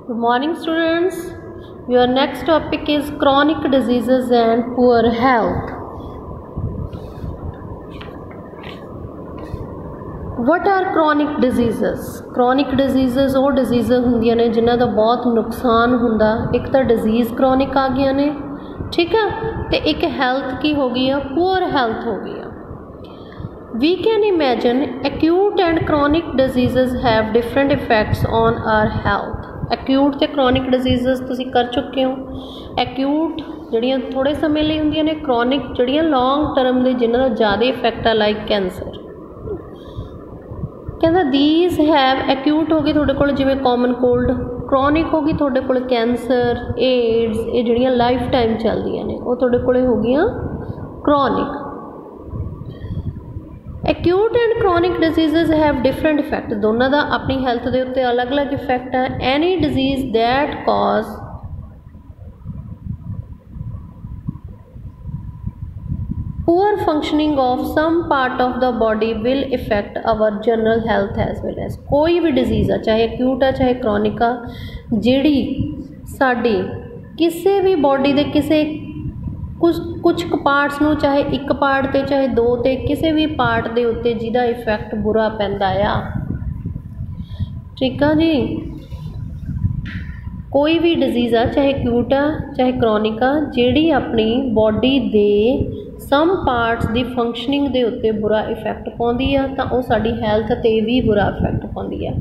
Good morning, students. Your next topic is chronic diseases and poor health. What are chronic diseases? Chronic diseases ਉਹ diseases ਹੁੰਦੀਆਂ ਨੇ ਜਿਨ੍ਹਾਂ ਦਾ ਬਹੁਤ ਨੁਕਸਾਨ ਹੁੰਦਾ। ਇੱਕ ਤਾਂ disease chronic ਆ ਗਈਆਂ ਨੇ, ਠੀਕ ਆ, ਤੇ ਇੱਕ health ਕੀ ਹੋ ਗਈ ਆ, poor health ਹੋ ਗਈ ਆ। We can imagine acute and chronic diseases have different effects on our health. Acute ਤੇ chronic diseases ਤੁਸੀਂ ਕਰ ਚੁੱਕੇ ਹੋ। Acute ਜਿਹੜੀਆਂ ਥੋੜੇ ਸਮੇਂ ਲਈ ਹੁੰਦੀਆਂ ਨੇ, chronic ਜਿਹੜੀਆਂ long term ਦੇ ਜਿਨ੍ਹਾਂ ਦਾ ਜ਼ਿਆਦਾ ਇਫੈਕਟ ਆ, ਲਾਈਕ ਕੈਂਸਰ। ਕਹਿੰਦਾ these have acute ਹੋ ਗਈ ਤੁਹਾਡੇ ਕੋਲ ਜਿਵੇਂ common cold, chronic ਹੋ ਗਈ ਤੁਹਾਡੇ ਕੋਲ ਕੈਂਸਰ, AIDS, ਇਹ ਜਿਹੜੀਆਂ ਲਾਈਫ ਟਾਈਮ ਚੱਲਦੀਆਂ ਨੇ ਉਹ ਤੁਹਾਡੇ ਕੋਲ ਹੋ ਗਈਆਂ chronic। Acute and chronic diseases have different effects. दोनों का अपनी health के उत्ते अलग अलग इफेक्ट है। Any disease that cause poor functioning of some part of the body will affect our general health as well as कोई भी disease है, चाहे acute है चाहे chronic है, जिहड़ी साडी किसी भी body दे किसी कुछ पार्ट्स नूं, चाहे एक पार्ट ते चाहे दो ते किसी भी पार्ट दे उत्ते जिहदा इफेक्ट बुरा पैंदा आ, ठीक है जी। कोई भी डिजीज़ आ, चाहे एक्यूट आ चाहे क्रॉनिक आ, जिहड़ी अपनी बॉडी दे सम पार्ट्स दी फंक्शनिंग दे उत्ते बुरा इफेक्ट पाउंदी आ, तां ओह साडी हैल्थ ते भी बुरा इफेक्ट पाउंदी आ।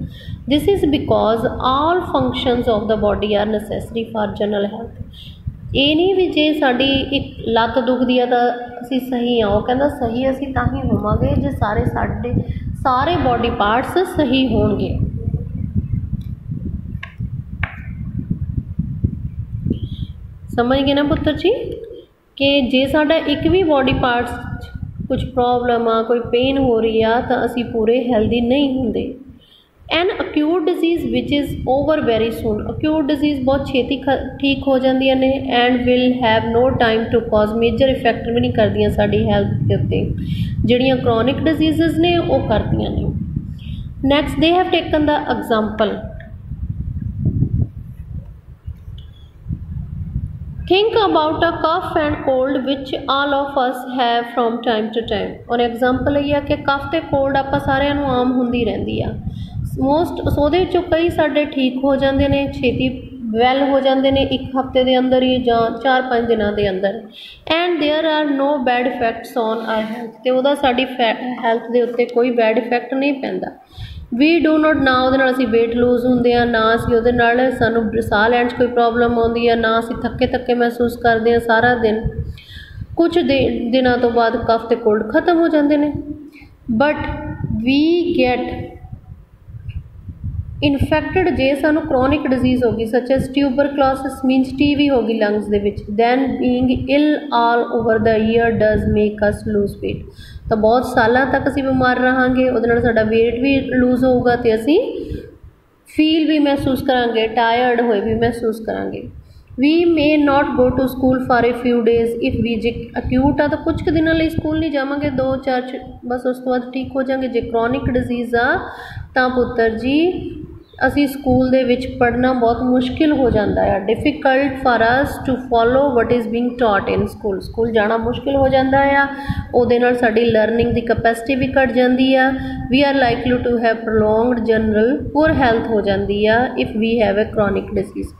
This is because all functions of the body are necessary for general health. ये नहीं भी जे साड़ी एक लत्त दुखदी है तो असी सही हाँ, वो कहता सही असी तां ही होवांगे जे सारे बॉडी पार्ट्स सही होणगे। समझ गए ना पुत्र जी कि जे साडा एक भी बॉडी पार्ट्स कुछ प्रॉब्लम आ, कोई पेन हो रही है तो असी पूरे हेल्दी नहीं होंगे। An acute disease which is over very soon, acute disease बहुत छेती ठीक हो जांदियां ने and will have no time to cause major effect भी नहीं करदियां साडी हैल्थ के उत्ते, जिहड़ियां क्रॉनिक डिजीज़ ने वो करदियां ने। Next they have taken the example, think about a cough and cold which all of us have from time to time। और एग्जाम्पल ये है कि कफ ते कोल्ड आपां सारिਆਂ ਨੂੰ आम ਹੁੰਦੀ ਰਹਿੰਦੀ ਆ। मोस्ट ਉਹਦੇ ਵਿੱਚੋਂ ਕਈ ਸਾਡੇ ठीक हो जाते हैं, छेती वैल हो जाते हैं एक हफ्ते के अंदर ही ਜਾਂ 4-5 ਦਿਨਾਂ ਦੇ अंदर। And there are no bad effects on our health, तो ਉਹਦਾ ਸਾਡੀ हैल्थ के उत्ते कोई बैड इफेक्ट नहीं पैंदा। वी डू नॉट ना ਉਹਦੇ ਨਾਲ ਅਸੀਂ वेट लूज ਹੁੰਦੇ ਆ, ਨਾ ਅਸੀਂ ਉਹਦੇ ਨਾਲ ਸਾਨੂੰ ਸਾਹ ਲੈਣ 'ਚ ਕੋਈ ਪ੍ਰੋਬਲਮ ਆਉਂਦੀ ਆ, ਨਾ ਅਸੀਂ ਥੱਕੇ ਮਹਿਸੂਸ ਕਰਦੇ ਹਾਂ ਸਾਰਾ ਦਿਨ। ਕੁਝ ਦਿਨਾਂ ਤੋਂ ਬਾਅਦ ਕਫ ਤੇ ਕੋਲਡ ਖਤਮ ਹੋ ਜਾਂਦੇ ਨੇ। ਬਟ ਵੀ ਗੈਟ ਇਨਫੈਕਟਡ ਜੇ ਸਾਨੂੰ ਕ੍ਰੋਨਿਕ ਡਿਜ਼ੀਜ਼ ਹੋ ਗਈ ਸੱਚ ਐਸ ਟਿਊਬਰਕਲੋਸਿਸ ਮੀਨਸ TB ਹੋ ਗਈ ਲੰਗਸ ਦੇ ਵਿੱਚ, then being ill all over the year does make us lose weight. तो बहुत साल तक असी बीमार रहांगे, उहदे नाल साडा वेट भी लूज होगा तो असी फील भी महसूस करांगे, टायर्ड होए भी महसूस करांगे। We may not go to school for a few days if we जे अक्यूट आ तो कुछ दिनों लिए स्कूल नहीं जावांगे, 2-4 बस उस तो बाद ठीक हो जाएंगे। जे क्रॉनिक डिजीज़ आ तो पुत्र जी असी स्कूल दे विच पढ़ना बहुत मुश्किल हो जाता है, difficult for us to follow what is being taught in school. School जाना मुश्किल हो जाता है, उहदे नाल साडी लर्निंग की कैपेसिटी भी घट जाती है। We are likely to have prolonged general poor health हो जाती है if we have a chronic disease.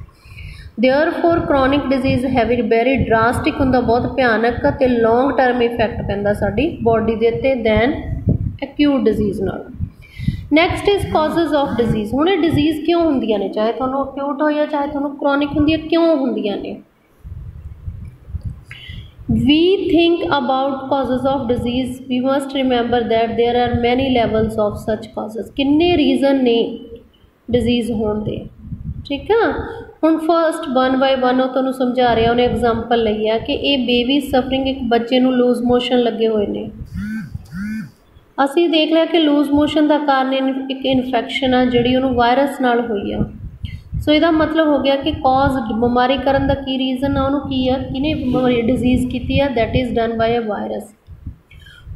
Therefore chronic disease have very drastic हुंदा, बहुत भयानक ते लॉन्ग टर्म इफेक्ट पैंदा साडी बॉडी दे उत्ते दैन एक्यूट डिजीज़ नाल। Next is causes of disease. हुण ये डिजीज़ क्यों होंदियां ने, चाहे तुहानूं अक्यूट हो या चाहे तुहानूं क्रॉनिक होंदी है, क्यों होंदियां ने। We think about causes of disease, we must remember that there are many levels of such causes. किन्ने रीजन ने डिजीज़ होण दे, ठीक है। हुण फर्स्ट 1 बाय 1 तुहानूं समझा रहा, उन्हें एग्जाम्पल लई है कि ये बेबी सफरिंग एक बच्चे नूं लूज मोशन लगे हुए ने। असी देख लिया कि लूज मोशन का कारण एक इन्फेक्शन आ जिहड़ी उहनूं वायरस नाल होई आ। सो इसदा मतलब हो गया कि कॉज बीमारी करन दा की रीजन आ, उहनूं की आ, किने बीमारी डिजीज़ कीती आ, that is done by a virus.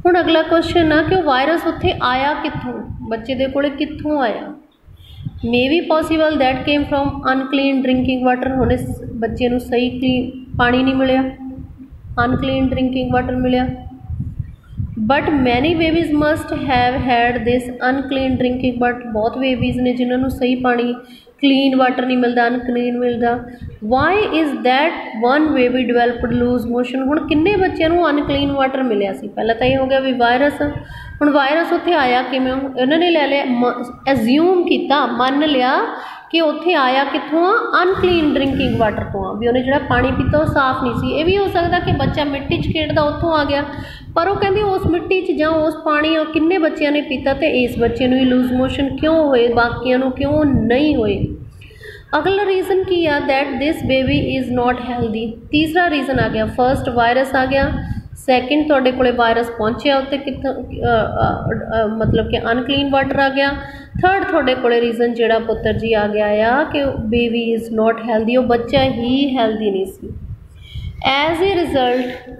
हुण अगला क्वेश्चन आ कि वायरस उत्थे आया कित्थों, बच्चे दे कोले कित्थों आया। May be possible that came from unclean drinking water, हुण इस बच्चे नूं सही क्लीन पानी नहीं मिलिया, अनक्लीन ड्रिंकिंग वाटर मिलिया। But many babies must have had this unclean drinking water, बहुत बेबीज़ ने जिन्होंने सही पानी क्लीन वाटर नहीं मिलता, अनक्लीन मिलता। Why is that one baby developed loose motion, हुण किन्ने बच्चों को अनक्लीन वाटर मिलिया सी? पहला तो ये हो गया भी वायरस, हुण वायरस उत्थे आया किवें? इन्होंने ले लिया, एज्यूम किया, मन लिया कि उत्थे आया कित्थों आ? अनक्लीन ड्रिंकिंग वाटर तो आ, भी उन्हें जो पानी पीता वो साफ नहीं सी। ये भी हो सकता कि बच्चा मिट्टी च खेडदा उत्थों आ गया, पर वो कहते उस मिट्टी च जां उस पानी किन्ने बच्चों ने पीता तो इस बच्चे नूं ही लूज मोशन क्यों होए, बाकियां नूं क्यों नहीं होए? अगला रीज़न की आ that this baby is not healthy. तीसरा रीज़न आ गया, फर्स्ट वायरस आ गया, सैकेंड तुहाडे कोले वायरस पहुँचे उत्ते कित्थों, मतलब कि अनक्लीन वाटर आ गया। थर्ड तुहाडे कोले रीज़न जिहड़ा पुत्तर जी आ गया आ कि बेबी इज़ नॉट हैल्दी, वो बच्चा ही हैल्दी नहीं सी। As a result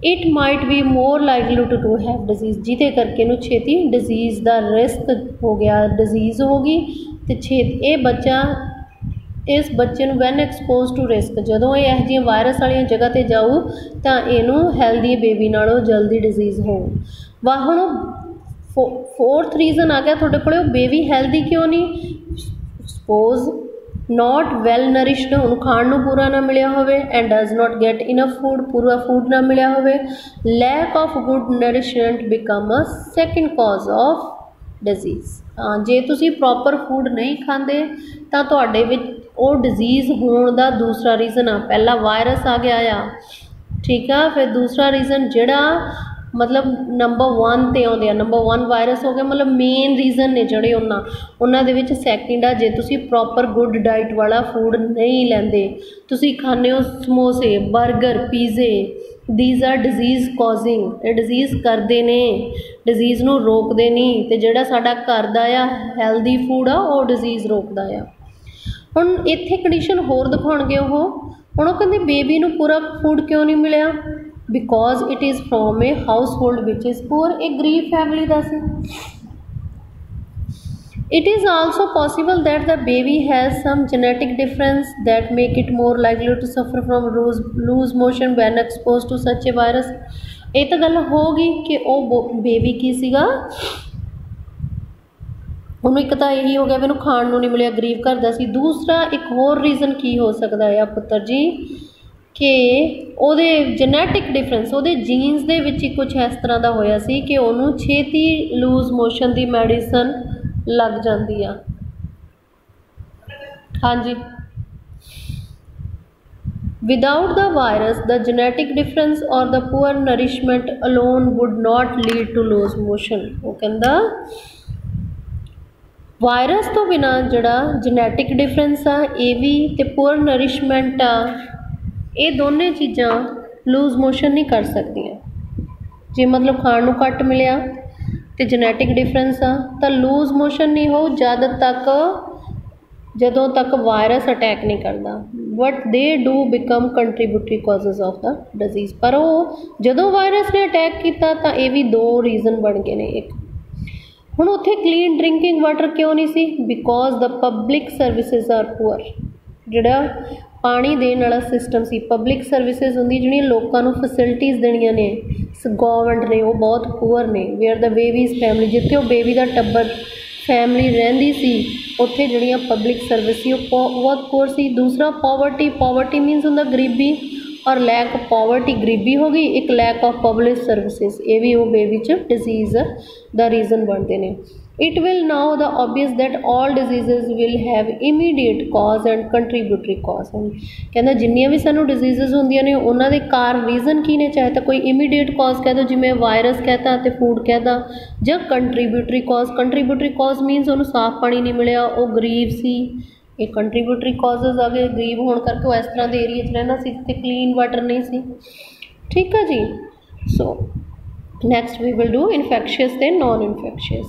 it might be more likely to have disease, जिदे करके नूं छेती डिजीज़ का रिस्क हो गया, डिजीज़ हो गई तो छेती ये बच्चा, इस बच्चे नूं वैन एक्सपोज टू रिस्क, जदों ये इहो जिहियां वायरस वाली जगह ते जाऊ तो इनू हैल्दी बेबी नालों जल्दी डिजीज़ हो। वाह हुण फोर्थ रीज़न आ गया तुहाडे कोले, बेबी हैल्दी क्यों नहीं? सपोज नॉट वैल नरिश्ड, हुण खाण नूं पूरा ना मिलिया होवे, and does not get enough food, पूरा फूड ना मिलिया होवे। Lack of good nourishment become a second cause of disease. हाँ, जे तुसी प्रॉपर फूड नहीं खाते तो तुहाडे विच वो डिजीज़ होने का दूसरा रीज़न आ। पहला वायरस आ गया आ, ठीक है, फिर दूसरा रीज़न जिहड़ा मतलब नंबर 1 ते आउंदे आ, नंबर 1 वायरस हो गया, मतलब मेन रीज़न ने जिहड़े उन्हां दे विच सैकेंड आ, जे तुसी प्रॉपर गुड डाइट वाला फूड नहीं लैंदे, तुसी खाने हो समोसे, बर्गर, पीजे, दीज आर डिजीज़ कॉजिंग, ये डिजीज़ करते ने, डिजीज़ नूं रोकते नहीं, तो जिहड़ा साडा घर दा आ हैल्दी फूड आ वो डिजीज़ रोकदा आ। हुण इत्थे कंडीशन होर दिखाउणगे ओह, हुण ओह कहंदे बेबी नूं पूरा फूड क्यों नहीं मिलिया? Because it is from a house hold which is poor, एक गरीब फैमिली दा सी। It is also possible that the baby has some genetic difference that make it more likely to suffer from loose motion when exposed to such a virus। ये तो गल होगी कि वो baby की सीगा, उन्होंने एक तो यही हो गया भी खाण नूं नहीं मिलिया, गरीब घर दा सी। दूसरा एक होर रीज़न की हो सकता है पुत्र जी कि ਉਹਦੇ जेनेटिक डिफरेंस, ਉਹਦੇ जीन्स ਦੇ ਵਿੱਚ ਹੀ कुछ इस तरह का होया सी कि ਉਹਨੂੰ ਛੇਤੀ लूज मोशन की मैडिसन लग जाती आ। हाँ जी, without the virus the genetic difference और the poor nourishment alone would not lead to loose motion. वो कहता वायरस तो बिना जड़ा जेनेटिक डिफरेंस आ, ये भी ते पुअर नरिशमेंट आ, ये दोनों चीज़ां लूज मोशन नहीं कर सकदियां। जे मतलब खाण नूं घट मिलिया तो जेनेटिक डिफरेंस आ तो लूज मोशन नहीं हो जद तक जदों तक वायरस अटैक नहीं करता, but they do become contributory causes of the disease. पर वो जदों वायरस ने अटैक किया तो ये भी दो रीज़न बन गए ने। एक हुण उत्थे क्लीन ड्रिंकिंग वाटर क्यों नहीं सी? Because the public services are poor, जिहड़ा पानी देने वाला सिस्टम सी, पब्लिक सर्विसिज होंदी जिहड़ियां लोकां नूं फैसिलिटीज़ देनियां ने गवर्नमेंट ने, वो बहुत पुअर ने। वेयर द बेबीज़ फैमिली, जिथे वो बेबी का टब्बर फैमिली रहिंदी सी उत्थे जिहड़ियां पब्लिक सर्विस सी वो बहुत पुअर सी। दूसरा पॉवर्टी, पॉवर्टी मीनस हुंदा गरीबी, और लैक ऑफ पॉवर्टी गरीबी हो गई, एक लैक ऑफ पब्लिक सर्विसिज, ये भी वो बेबी च डिजीज़ दा रीज़न बनते हैं। It will now the obvious that all disease will have immediate cause and contributory cause. कहना जिन्नियां भी सानू डिजीज़ होंदियां ने उन्हां दे कार रीज़न की ने, चाहे तो कोई इमीडिएट कॉज कह दो जिमें वायरस कहता तो फूड कहता, ਜਾਂ कंट्रीब्यूटरी कॉज। कंट्रीब्यूटरी कॉज मीनस उन्होंने साफ पानी नहीं मिलिया, वो गरीब सी, ये कंट्रीब्यूटरी कॉजेज आ गए, गरीब होने करके वो इस तरह के एरिए च रहना सी जिथे क्लीन वाटर नहीं सी। ठीक है जी। So next we will do infectious ते नॉन इन्फैक्शियस।